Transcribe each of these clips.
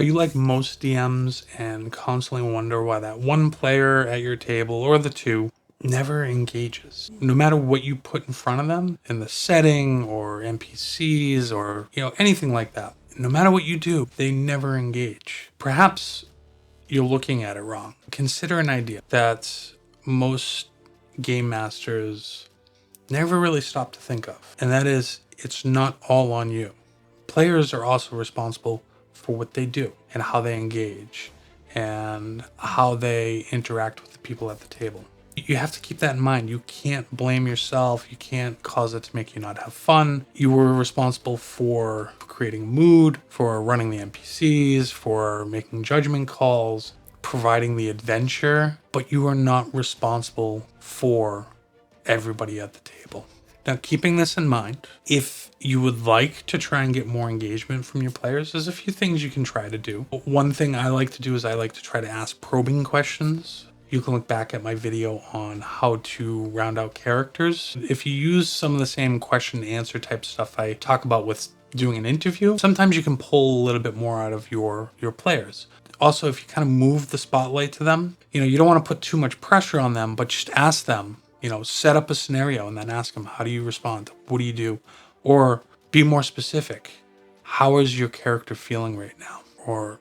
Are you like most DMs and constantly wonder why that one player at your table or the two never engages? No matter what you put in front of them in the setting or NPCs or, anything like that. No matter what you do, they never engage. Perhaps you're looking at it wrong. Consider an idea that most game masters never really stop to think of, and that is, it's not all on you. Players are also responsible for what they do and how they engage and how they interact with the people at the table. You have to keep that in mind. You can't blame yourself. You can't cause it to make you not have fun. You were responsible for creating mood, for running the NPCs, for making judgment calls, providing the adventure, but you are not responsible for everybody at the table. Now, keeping this in mind, if you would like to try and get more engagement from your players, there's a few things you can try to do. One thing I like to do is I like to try to ask probing questions. You can look back at my video on how to round out characters. If you use some of the same question and answer type stuff I talk about with doing an interview, sometimes you can pull a little bit more out of your players. Also, if you kind of move the spotlight to them, you don't want to put too much pressure on them, but just ask them, set up a scenario and then ask them, how do you respond? What do you do? Or be more specific. How is your character feeling right now? Or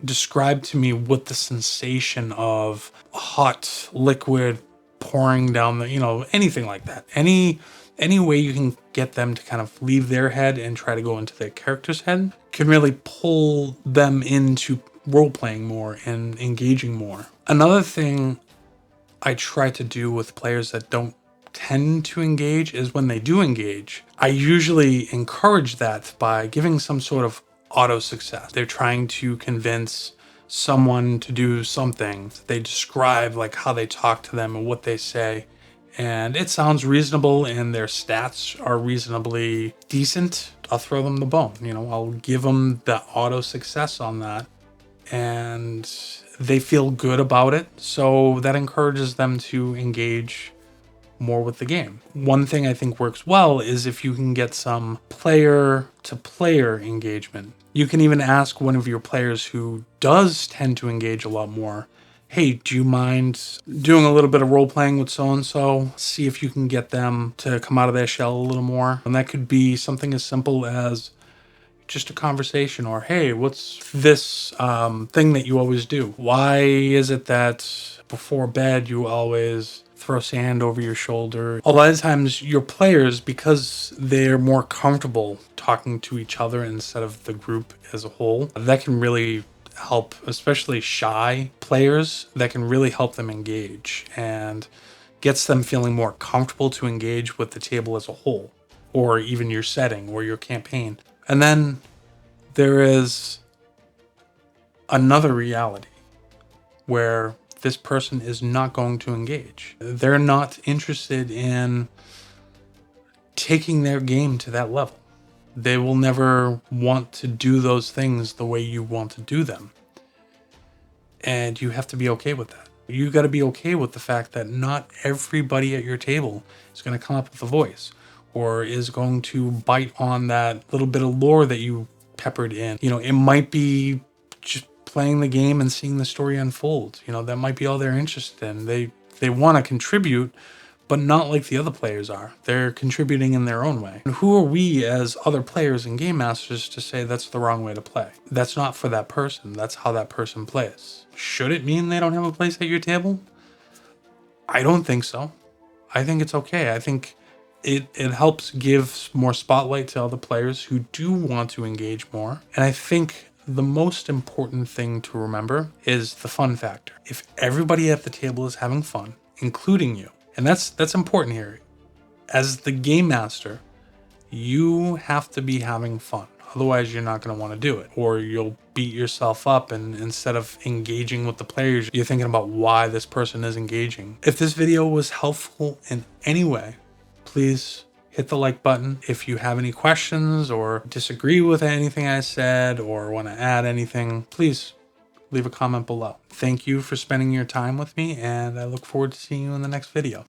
describe to me what the sensation of hot liquid pouring down the, anything like that. Any way you can get them to kind of leave their head and try to go into their character's head can really pull them into role-playing more and engaging more. Another thing I try to do with players that don't tend to engage is when they do engage, I usually encourage that by giving some sort of auto success. They're trying to convince someone to do something. They describe like how they talk to them and what they say, and it sounds reasonable and their stats are reasonably decent. I'll throw them the bone. I'll give them the auto success on that, and they feel good about it. So that encourages them to engage more with the game. One thing I think works well is if you can get some player to player engagement. You can even ask one of your players who does tend to engage a lot more, hey, do you mind doing a little bit of role playing with so-and-so? See if you can get them to come out of their shell a little more. And that could be something as simple as just a conversation, or hey, what's this thing that you always do? Why is it that before bed you always throw sand over your shoulder? A lot of times your players, because they're more comfortable talking to each other instead of the group as a whole, that can really help, especially shy players, that can really help them engage and gets them feeling more comfortable to engage with the table as a whole, or even your setting or your campaign. And then there is another reality where this person is not going to engage. They're not interested in taking their game to that level. They will never want to do those things the way you want to do them. And you have to be okay with that. You got to be okay with the fact that not everybody at your table is going to come up with a voice or is going to bite on that little bit of lore that you peppered in. It might be just playing the game and seeing the story unfold. That might be all they're interested in. They want to contribute, but not like the other players are. They're contributing in their own way. And who are we as other players and game masters to say that's the wrong way to play? That's not for that person. That's how that person plays. Should it mean they don't have a place at your table? I don't think so. I think it's okay. I think it helps give more spotlight to other players who do want to engage more. And I think the most important thing to remember is the fun factor. If everybody at the table is having fun, including you, and that's important here. As the game master, you have to be having fun. Otherwise, you're not going to want to do it, or you'll beat yourself up, and instead of engaging with the players, you're thinking about why this person is engaging. If this video was helpful in any way, please hit the like button. If you have any questions or disagree with anything I said or want to add anything, please leave a comment below. Thank you for spending your time with me, and I look forward to seeing you in the next video.